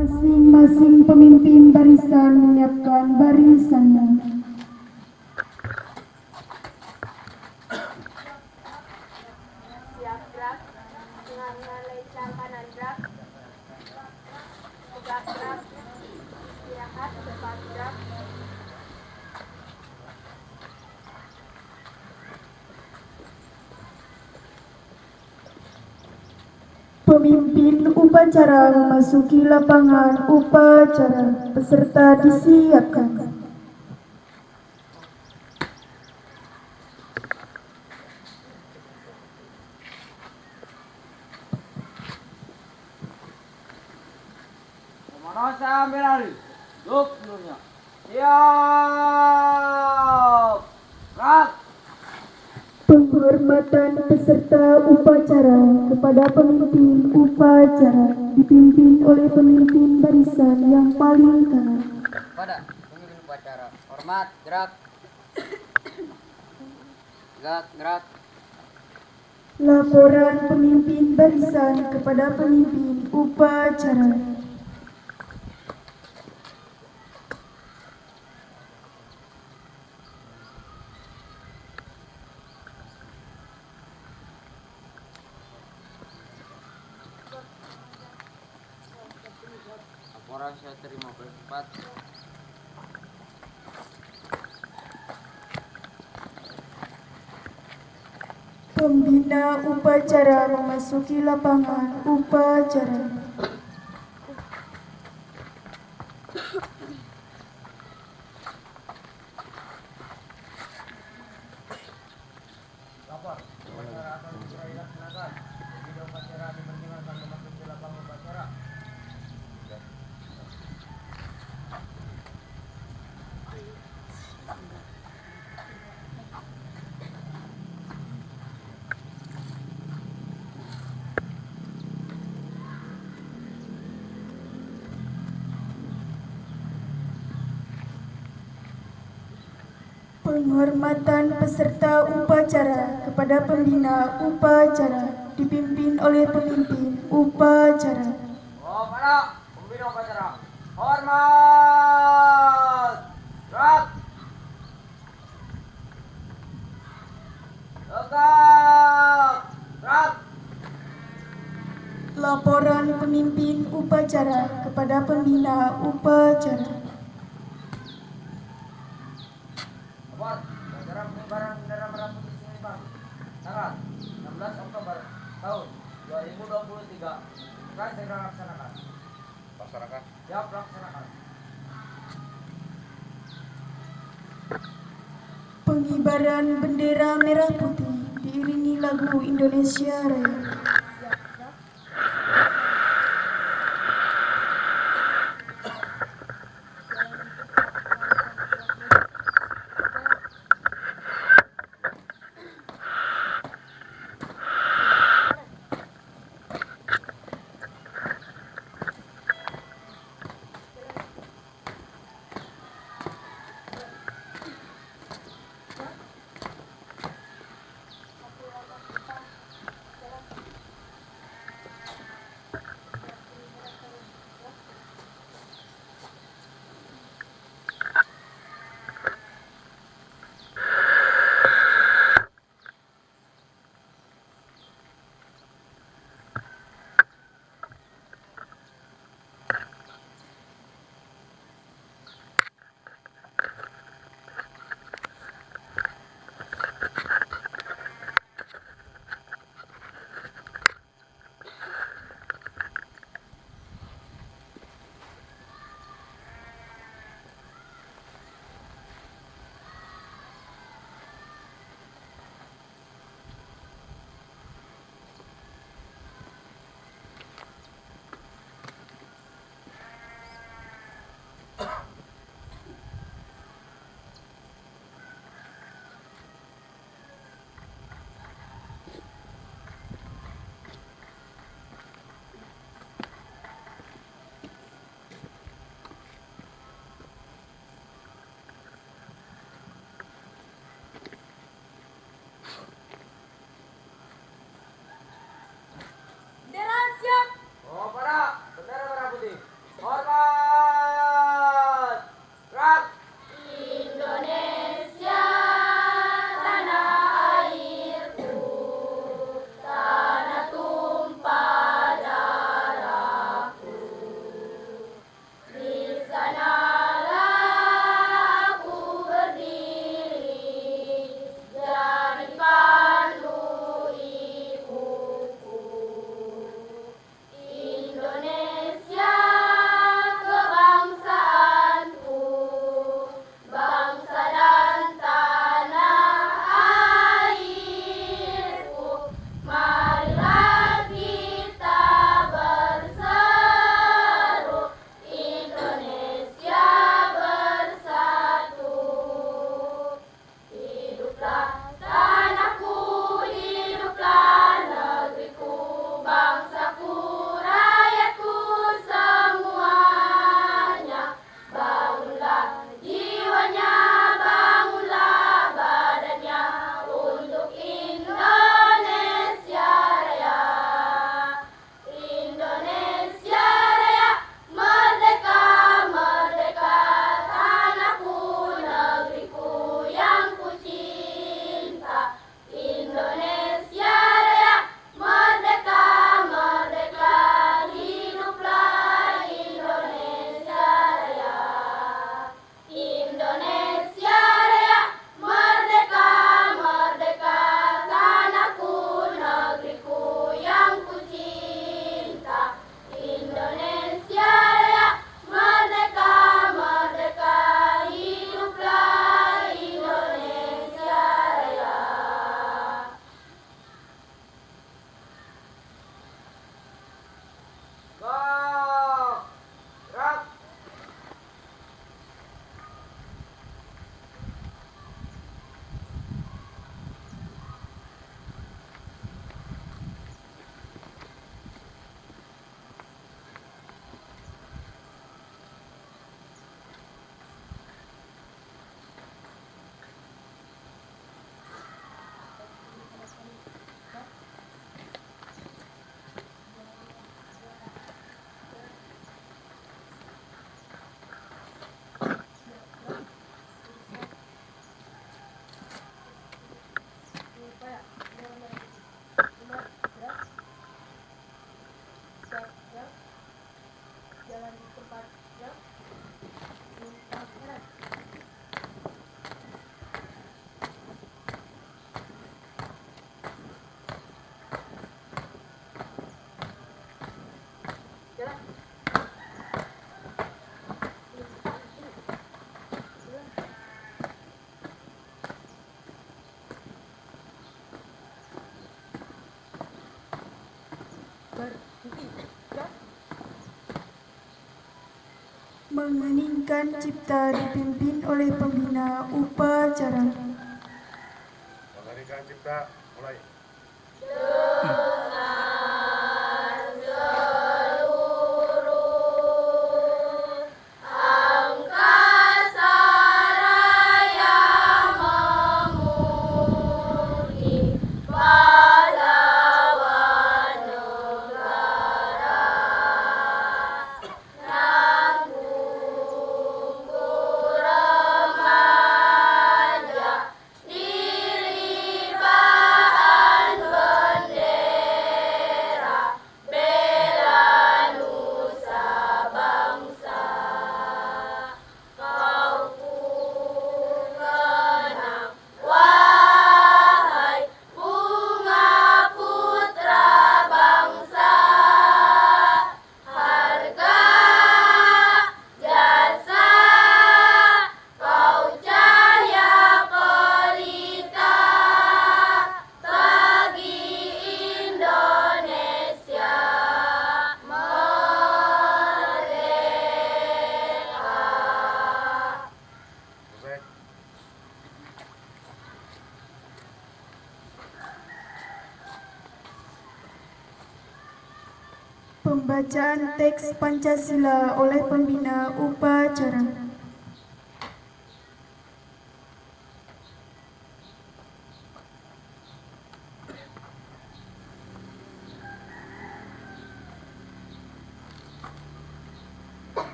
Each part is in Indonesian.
Masing-masing pemimpin barisan menyiapkan barisannya. Siap gerak, mengalai kanan gerak, tegak gerak, istirahat depan gerak. Pemimpin upacara memasuki lapangan upacara. Peserta disiapkan. Masa ambil alih. Duk dulunya. Siap. Gerak. Penghormatan peserta upacara kepada pemimpin upacara dipimpin oleh pemimpin barisan yang paling kanan. Pada pemimpin upacara. Hormat, gerak. Gerak, gerak. Laporan pemimpin barisan kepada pemimpin upacara. Laporan saya terima bercepat. Pembina upacara memasuki lapangan upacara. Lapor. Upacara akan segera dilaksanakan. Video upacara dipersilakan memasuki lapangan upacara. Penghormatan peserta upacara kepada pembina upacara dipimpin oleh pemimpin upacara. Oh, pada pembina upacara. Hormat. Gerak. Tegak. Gerak. Laporan pemimpin upacara kepada pembina upacara. Lapor. Upacara pengibaran bendera merah putih Singapura. Tanggal 16 Oktober tahun 2023. Akan segera laksanakan. Laksanakan. Siap, laksanakan. Pengibaran bendera merah putih diiringi lagu Indonesia Raya. Mengeningkan cipta dipimpin oleh pembina upacara. Mengeningkan cipta, mulai. Pembacaan teks Pancasila oleh pembina upacara.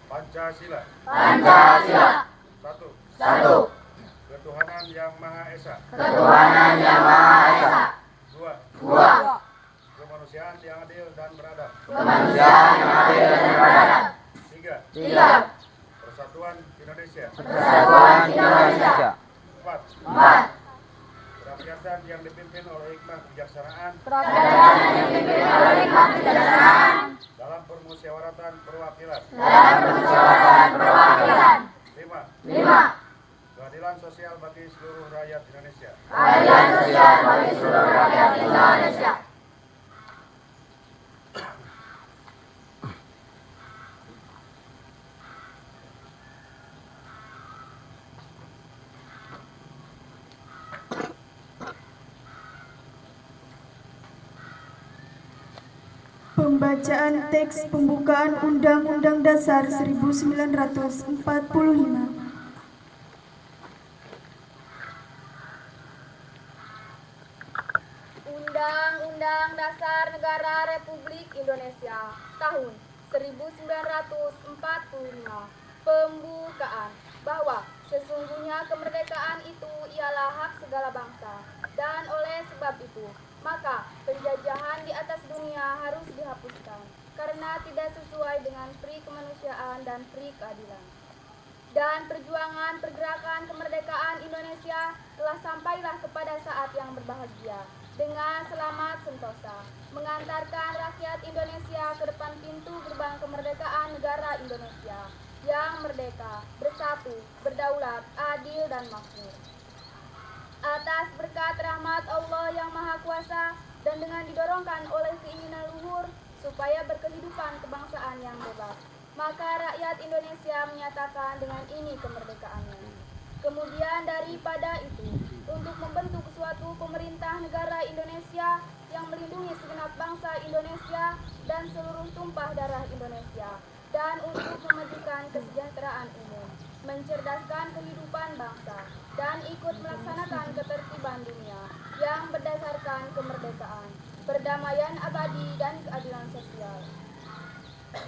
Pancasila. Pancasila. Satu. Ketuhanan Yang Maha Esa. Ketuhanan Yang Maha Esa. Dua. Kemanusiaan yang adil dan beradab. Kemanusiaan yang adil dan beradab. Tiga. Persatuan Indonesia. Persatuan Indonesia. Empat. Kerakyatan yang dipimpin oleh hikmah kebijaksanaan. Kerakyatan yang dipimpin oleh hikmah kebijaksanaan. Dalam permusyawaratan perwakilan. Dalam permusyawaratan perwakilan. Lima. Keadilan sosial bagi seluruh rakyat Indonesia. Keadilan sosial bagi seluruh rakyat Indonesia. Pembacaan teks pembukaan Undang-Undang Dasar 1945. Undang-Undang Dasar Negara Republik Indonesia tahun 1945. Pembukaan bahwa sesungguhnya kemerdekaan itu ialah hak segala bangsa, dan oleh sebab itu maka penjajahan di atas dunia harus dihapuskan karena tidak sesuai dengan pri kemanusiaan dan pri keadilan. Dan perjuangan pergerakan kemerdekaan Indonesia telah sampailah kepada saat yang berbahagia dengan selamat sentosa, mengantarkan rakyat Indonesia ke depan pintu gerbang kemerdekaan negara Indonesia yang merdeka, bersatu, berdaulat, adil dan makmur. Atas berkat rahmat Allah yang Maha Kuasa dan dengan didorongkan oleh keinginan luhur supaya berkehidupan kebangsaan yang bebas, maka rakyat Indonesia menyatakan dengan ini kemerdekaannya. Kemudian daripada itu, untuk membentuk suatu pemerintah negara Indonesia yang melindungi segenap bangsa Indonesia dan seluruh tumpah darah Indonesia, dan untuk memajukan kesejahteraan umum, mencerdaskan kehidupan bangsa, dan ikut melaksanakan ketertiban dunia yang berdasarkan kemerdekaan, perdamaian abadi, dan keadilan sosial.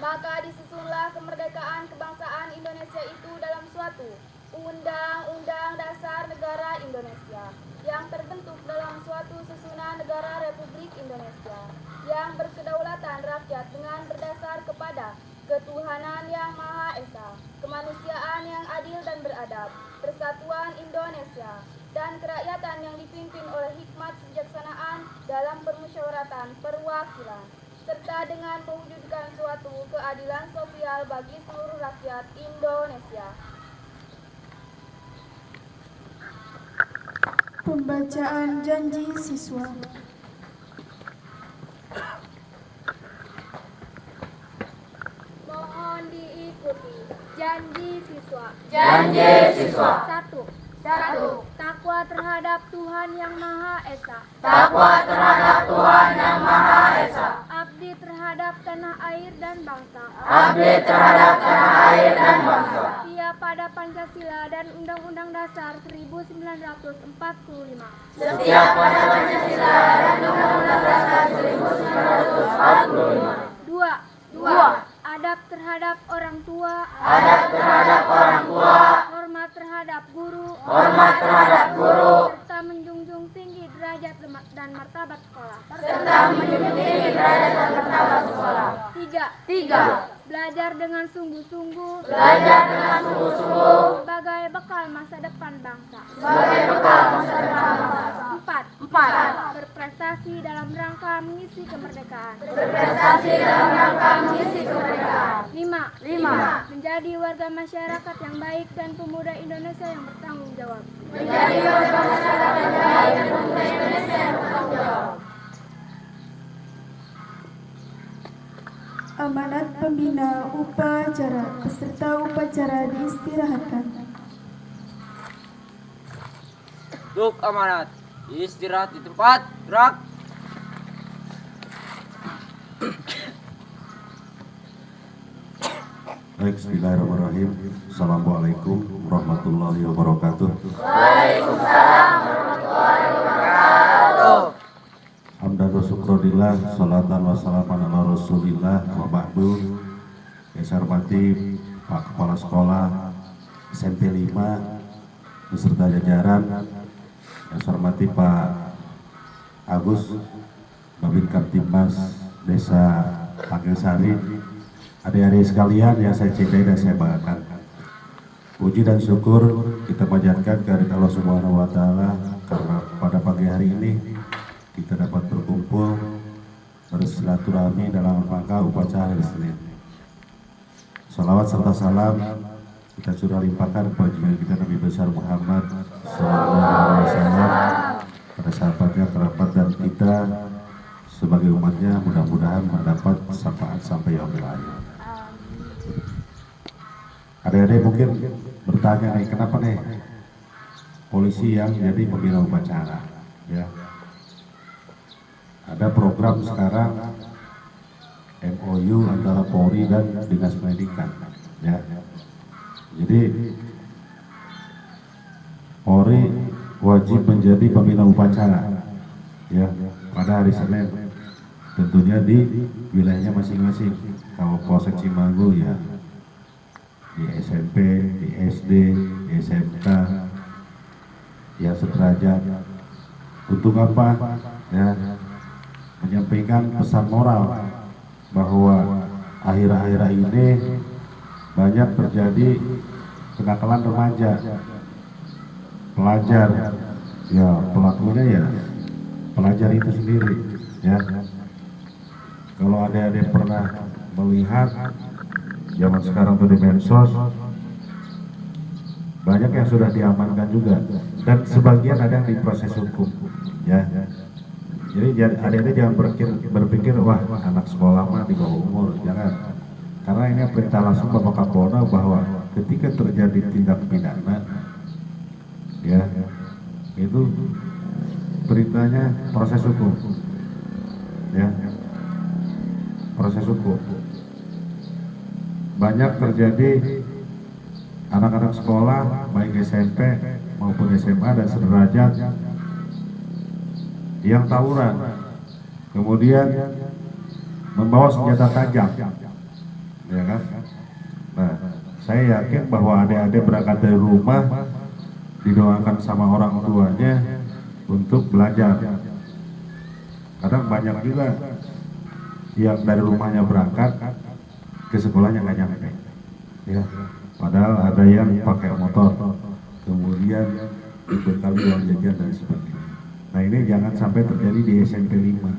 Maka disusunlah kemerdekaan kebangsaan Indonesia itu dalam suatu Undang-Undang Dasar Negara Indonesia yang terbentuk dalam suatu susunan negara Republik Indonesia yang berkedaulatan rakyat dengan berdasar kepada ketuhanan yang Maha Esa, kemanusiaan yang adil dan beradab, persatuan Indonesia, dan kerakyatan yang dipimpin oleh hikmat kebijaksanaan dalam permusyawaratan perwakilan, serta dengan mewujudkan suatu keadilan sosial bagi seluruh rakyat Indonesia. Pembacaan janji siswa. Janji siswa. Janji siswa. 1. Takwa terhadap Tuhan Yang Maha Esa. Takwa terhadap Tuhan Yang Maha Esa. Abdi terhadap tanah air dan bangsa. Abdi terhadap tanah air dan bangsa. Setia pada Pancasila dan Undang-Undang Dasar 1945. Setia pada Pancasila dan Undang-Undang Dasar 1945. 2. Adab terhadap orang tua. Adab terhadap orang tua. Hormat terhadap guru. Hormat terhadap guru. Serta menjunjung tinggi derajat dan martabat sekolah. Serta menjunjung tinggi derajat dan martabat sekolah. 3. Belajar dengan sungguh-sungguh. Belajar dengan sungguh-sungguh. Sebagai bekal masa depan bangsa. Sebagai bekal masa depan bangsa. 4. Berprestasi dalam rangka mengisi kemerdekaan. Berprestasi dalam rangka mengisi kemerdekaan. 5. Menjadi warga masyarakat yang baik dan pemuda Indonesia yang bertanggung jawab. Menjadi warga masyarakat yang baik dan pemuda Indonesia yang bertanggung jawab. Amanat pembina upacara. Peserta upacara diistirahatkan. Duk amanat. Istirahat di tempat. Gerak. Baik, bismillahirrahmanirrahim. Assalamualaikum warahmatullahi wabarakatuh. Waalaikumsalam warahmatullahi wabarakatuh. Hamdan wa syukronillah, salatan wa salaman ala rasulillah, wa ba'du. Yang saya hormati Pak Kepala Sekolah SMP 5 beserta jajaran. Yang saya hormati Pak Agus, Babin Kamtibmas Desa Pangsari. Adik-adik sekalian yang saya cintai dan saya banggakan. Puji dan syukur kita panjatkan kehadirat Allah Subhanahu wa taala karena pada pagi hari ini kita dapat berkumpul bersilaturahmi dalam rangka upacara hari Senin. Salawat serta salam kita sudah limpahkan kepada junjungan kita Nabi besar Muhammad SAW, pada sahabatnya, kerabat dan kita sebagai umatnya, mudah-mudahan mendapat syafaat sampai yaumil akhir. Adik-adik mungkin bertanya nih, kenapa nih polisi yang jadi pembina upacara? Ya, ada program sekarang MOU antara Polri dan Dinas Pendidikan. Ya, jadi Polri wajib menjadi pembina upacara. Ya, pada hari Senin, tentunya di wilayahnya masing-masing. Kalau Polsek Cimanggu ya di SMP, di SD, di SMK, ya sederajat. Untuk apa? Ya, menyampaikan pesan moral bahwa akhir-akhir ini banyak terjadi kenakalan remaja, pelajar, ya pelakunya ya pelajar itu sendiri. Ya, kalau adik-adik pernah melihat zaman sekarang tuh di medsos, banyak yang sudah diamankan juga dan sebagian ada yang diproses hukum. Ya, jadi adik-adik jangan berpikir wah anak sekolah mah di bawah umur, jangan. Karena ini perintah langsung Bapak Kapolda bahwa ketika terjadi tindak pidana, ya itu perintahnya proses hukum. Ya, proses hukum. Banyak terjadi anak-anak sekolah baik SMP maupun SMA dan sederajat yang tawuran, kemudian membawa senjata tajam, ya kan? Nah, saya yakin bahwa adik-adik berangkat dari rumah didoakan sama orang tuanya untuk belajar. Kadang banyak juga yang dari rumahnya berangkat ke sekolahnya nggak nyampe, ya. Padahal ada yang pakai motor, kemudian dibekali uang jajan dan sebagainya. Nah ini jangan sampai terjadi di SMP 5,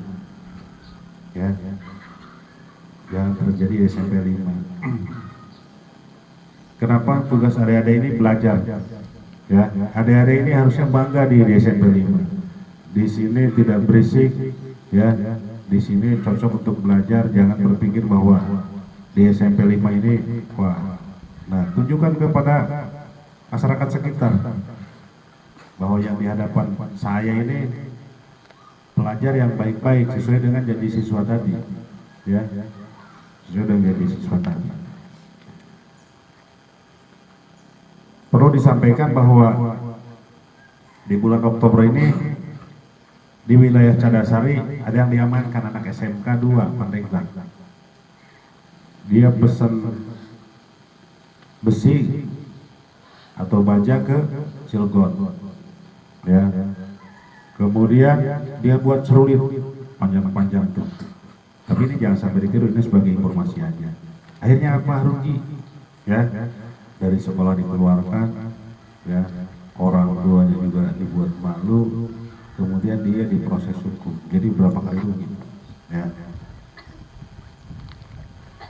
ya. Jangan terjadi di SMP 5. Kenapa tugas adik-adik ini belajar? Ya, adik-adik ini harusnya bangga di SMP 5. Di sini tidak berisik, ya. Di sini cocok untuk belajar. Jangan berpikir bahwa di SMP 5 ini wah Nah, tunjukkan kepada masyarakat sekitar bahwa yang di hadapan saya ini pelajar yang baik-baik sesuai dengan jadi siswa tadi, ya, sesuai dengan jadi siswa tadi. Perlu disampaikan bahwa di bulan Oktober ini di wilayah Cadasari ada yang diamankan anak SMK 2 Pandeglang. Dia pesan besi atau baja ke Cilegon, ya. Kemudian dia buat cerulit panjang-panjang tuh. Tapi ini jangan sampai ditiru, ini sebagai informasi aja. Akhirnya apa, rugi, ya. Dari sekolah dikeluarkan, ya. Orang tuanya juga dibuat malu. Kemudian dia diproses hukum. Jadi berapa kali rugi, ya.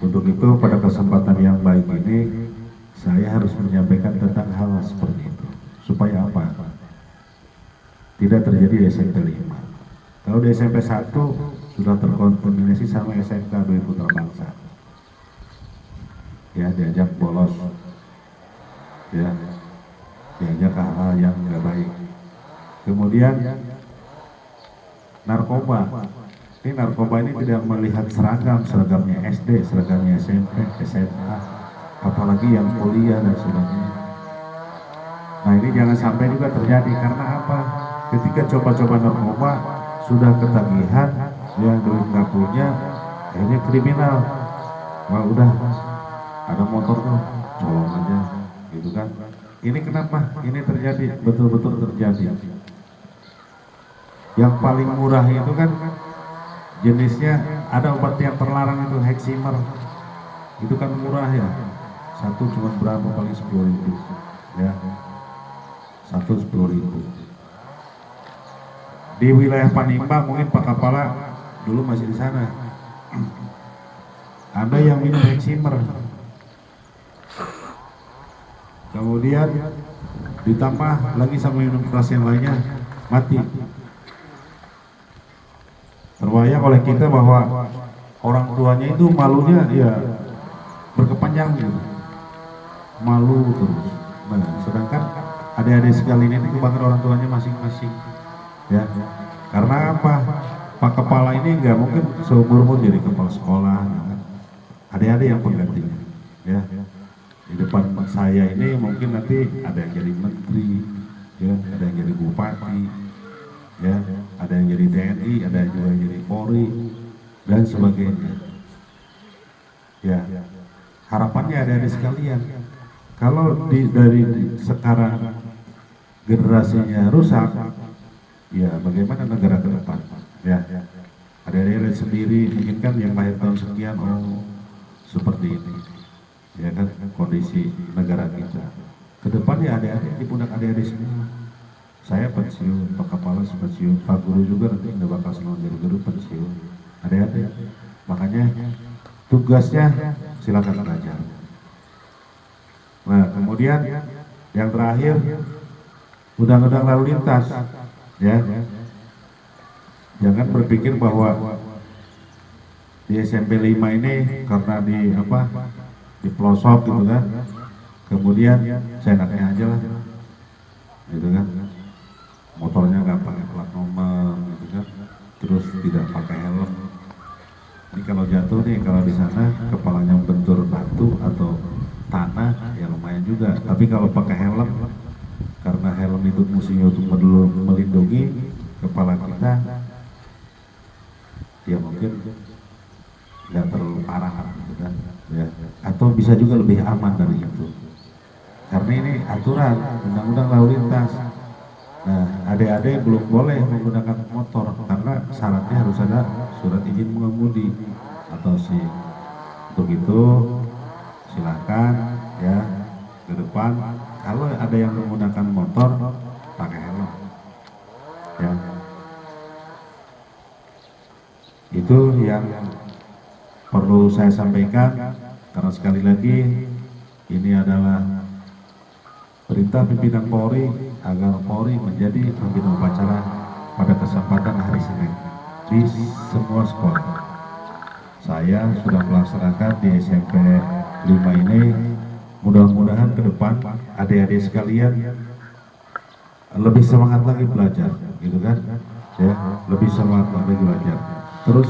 Untuk itu pada kesempatan yang baik ini saya harus menyampaikan tentang hal seperti itu. Supaya apa? Tidak terjadi di SMP 5. Kalau di SMP 1 sudah terkontaminasi sama SMK 2 Putra Bangsa. Ya, diajak bolos. Ya. Diajak hal-hal yang nggak baik. Kemudian narkoba. Ini narkoba ini tidak melihat seragamnya SD, seragamnya SMP, SMA, apalagi yang kuliah dan sebagainya. Nah, ini jangan sampai juga terjadi, karena apa? Ketika coba-coba narkoba sudah ketagihan, yang duit nggak punya, akhirnya kriminal. Wah, udah ada motor tuh, colong aja, gitu kan? Ini kenapa? Ini terjadi, betul-betul terjadi. Yang paling murah itu kan jenisnya ada obat yang terlarang itu Heximer. Itu kan murah ya. Satu cuma berapa, paling 10.000, ya. Satu 10.000. Di wilayah Panimba mungkin Pak Kapala dulu masih di sana. Ada yang minum Heximer. Kemudian ditambah lagi sama minum keras yang lainnya, mati. Terbayang oleh kita bahwa orang tuanya itu malunya ya berkepanjangan gitu. Malu terus. Nah, sedangkan adik-adik sekali ini kebanggaan orang tuanya masing-masing, ya. Karena apa? Pak Kepala ini nggak mungkin seumur-umur jadi kepala sekolah, ya. Adik-adik yang penggantinya, ya. Di depan saya ini mungkin nanti ada yang jadi menteri, ya, ada yang jadi bupati, ya, ada yang jadi TNI, ada yang juga jadi Polri dan sebagainya. Ya, harapannya ada sekalian. Kalau dari sekarang generasinya rusak, ya bagaimana negara ke depan? Ya, ada yang sendiri mungkin kan yang lahir tahun sekian, oh seperti ini, ya kan kondisi negara kita. Ke depan ya adik-adik di pundak adik-adik semua. Saya pensiun, Pak Kepala pensiun, Pak Guru juga nanti nggak bakal selalu jadi guru, pensiun. Adik-adik, makanya tugasnya silakan belajar. Nah, kemudian yang terakhir undang-undang lalu lintas, ya. Jangan berpikir bahwa di SMP 5 ini karena di pelosok gitu kan, kemudian seenaknya aja lah, gitu kan. Motornya nggak pakai plat nomor, gitu kan, terus tidak pakai helm. Ini kalau jatuh nih, kalau di sana kepalanya bentur batu atau tanah, ya lumayan juga. Tapi kalau pakai helm, karena helm itu fungsinya untuk melindungi kepala kita, ya mungkin nggak terlalu parah, gitu kan, ya. Atau bisa juga lebih aman dari itu. Karena ini aturan undang-undang lalu lintas. Nah, adik-adik belum boleh menggunakan motor karena syaratnya harus ada surat izin mengemudi atau SIM. Untuk itu silakan, ya, ke depan kalau ada yang menggunakan motor pakai helm, ya. Itu yang perlu saya sampaikan, karena sekali lagi ini adalah perintah pimpinan Polri agar Polri menjadi pimpinan upacara pada kesempatan hari Senin di semua sekolah. Saya sudah melaksanakan di SMP 5 ini mudah-mudahan ke depan adik-adik sekalian lebih semangat lagi belajar, gitu kan? Ya, lebih semangat lagi belajar. Terus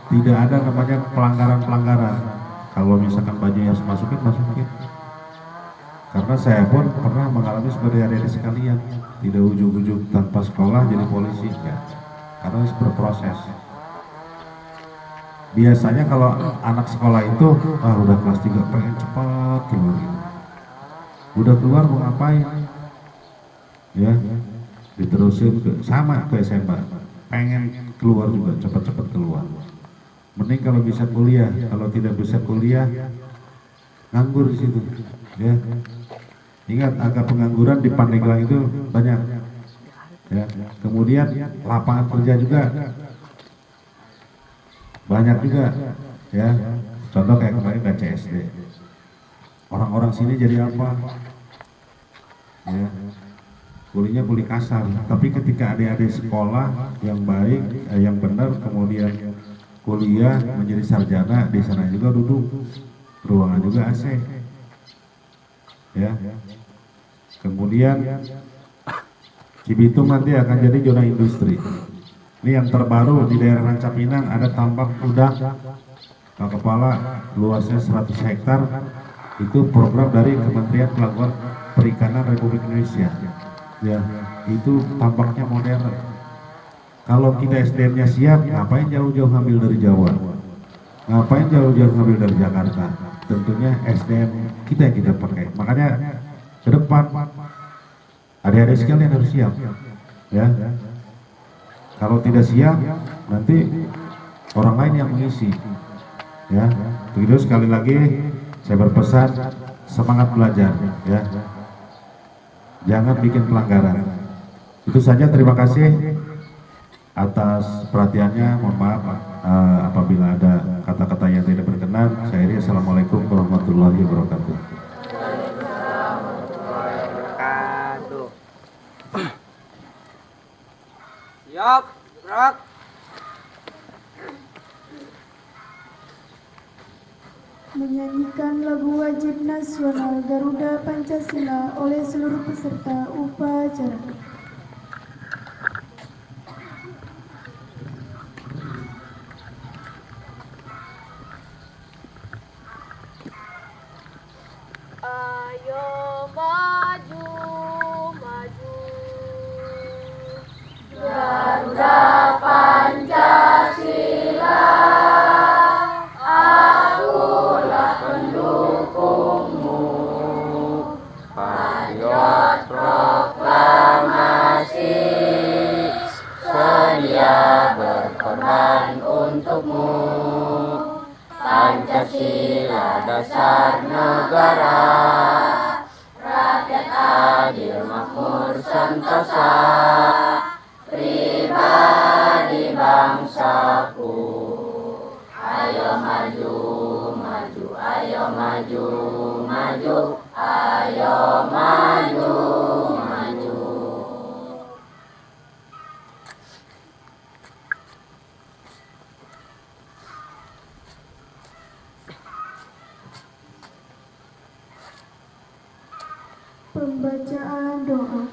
tidak ada namanya pelanggaran-pelanggaran. Kalau misalkan bajunya harus masukin. Karena saya pun pernah mengalami seperti adik-adik sekalian, tidak ujung-ujung tanpa sekolah jadi polisi, ya. Karena harus berproses. Biasanya kalau anak sekolah itu udah kelas 3 pengen cepat keluar gitu. Udah keluar mau ngapain? Ya, diterusin sama ke SMA, pengen keluar juga, cepat-cepat keluar. Mending kalau bisa kuliah, kalau tidak bisa kuliah nganggur di situ, ya. Ingat, angka pengangguran di Pandeglang itu banyak, ya. Kemudian lapangan kerja juga banyak juga, ya. Contoh kayak kemarin BCSD, orang-orang sini jadi apa? Ya, kuliahnya kuliah kasar. Tapi ketika adik-adik sekolah yang baik, yang benar, kemudian kuliah menjadi sarjana, di sana juga duduk, ruangan juga AC, ya. Kemudian Cibitung nanti akan jadi zona industri. Ini yang terbaru di daerah Ranca Pinang, ada tambak udang kepala luasnya 100 hektar. Itu program dari Kementerian Kelautan Perikanan Republik Indonesia, ya. Itu tambaknya modern. Kalau kita SDM-nya siap, ngapain jauh-jauh ngambil dari Jawa? Ngapain jauh-jauh ngambil dari Jakarta? Tentunya SDM kita yang kita pakai. Makanya ke depan adik-adik sekalian harus siap, ya. Kalau tidak siap, nanti orang lain yang mengisi, ya. Begitu, sekali lagi saya berpesan, semangat belajar, ya. Jangan bikin pelanggaran. Itu saja, terima kasih atas perhatiannya. Mohon maaf apabila ada kata-kata yang tidak berkenan. Saya akhiri, assalamualaikum warahmatullahi wabarakatuh. Siap, gerak. Menyanyikan lagu wajib nasional Garuda Pancasila oleh seluruh peserta upacara. Ayo maju, maju, Garuda Pancasila, akulah pendukungmu. Patriot proklamasi, sedia berkorban untukmu. Pancasila dasar negara, rakyat adil makmur sentosa, pribadi bangsaku. Ayo maju, maju, ayo maju, maju, ayo maju, maju. Pembacaan doa.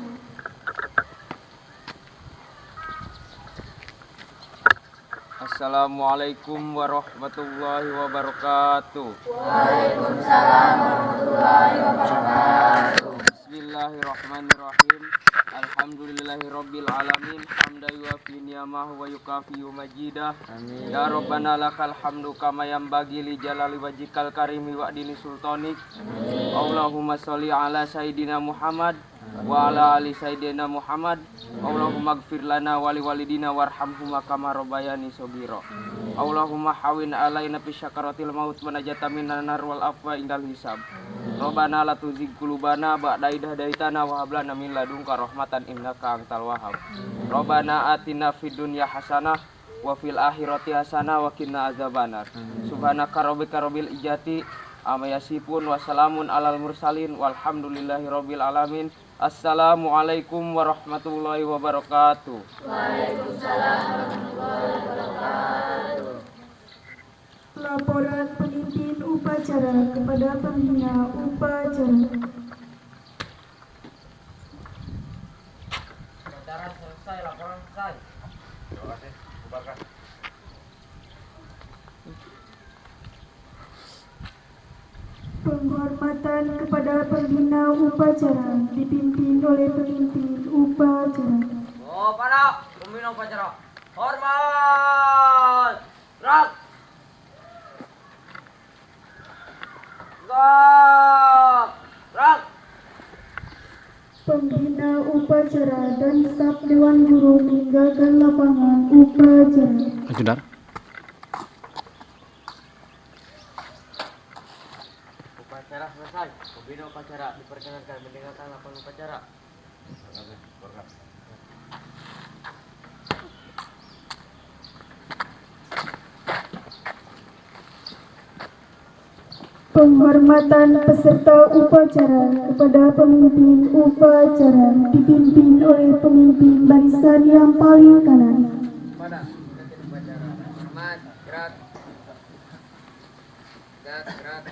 Assalamualaikum warahmatullahi wabarakatuh. Waalaikumsalam warahmatullahi wabarakatuh. Bismillahirrahmanirrahim. Alhamdulillahirabbil alamin. Hamdan yuafi ni'amahu wa yukafi majidah. Ya Rabbana lakal hamdu kama yanbaghi li jalali wajhikal karimi wa dini sultanik. Allahumma sholli ala sayidina Muhammad wa ala ali sayyidina Muhammad. Allahumma gfir lana wali walidina warhamhuma kama rabbayani shaghira. Allahumma hawin alaina fi syakaratil maut wa najata minan nar wal afwa indal hisab. Rabbana la tuzigh qulubana ba'da idh hadaitana wa hab lana min ladunka rahmatan innaka antal wahhab. Rabbana atina fid dunya hasanah wa fil akhirati hasanah wa qina azabannar. Subhanaka rabbika rabbil izzati amma yasifun wa salamun alal mursalin walhamdulillahi rabbil alamin. Assalamualaikum warahmatullahi wabarakatuh. Waalaikumsalam warahmatullahi wabarakatuh. Laporan pemimpin upacara kepada pembina upacara. Acara selesai, laporan selesai. Terima kasih. Bubarkan. Penghormatan kepada pembina upacara dipimpin oleh pemimpin upacara. Oh, para pembina upacara. Hormat. Gerak. Gerak. Pembina upacara dan staf Dewan Guru meninggalkan lapangan upacara. Upacara selesai. Pembina upacara diperkenankan meninggalkan lapangan upacara. Penghormatan peserta upacara kepada pemimpin upacara dipimpin oleh pemimpin barisan yang paling kanan. Pada pemimpin upacara. Hormat. Gerak. Gerak. Gerak.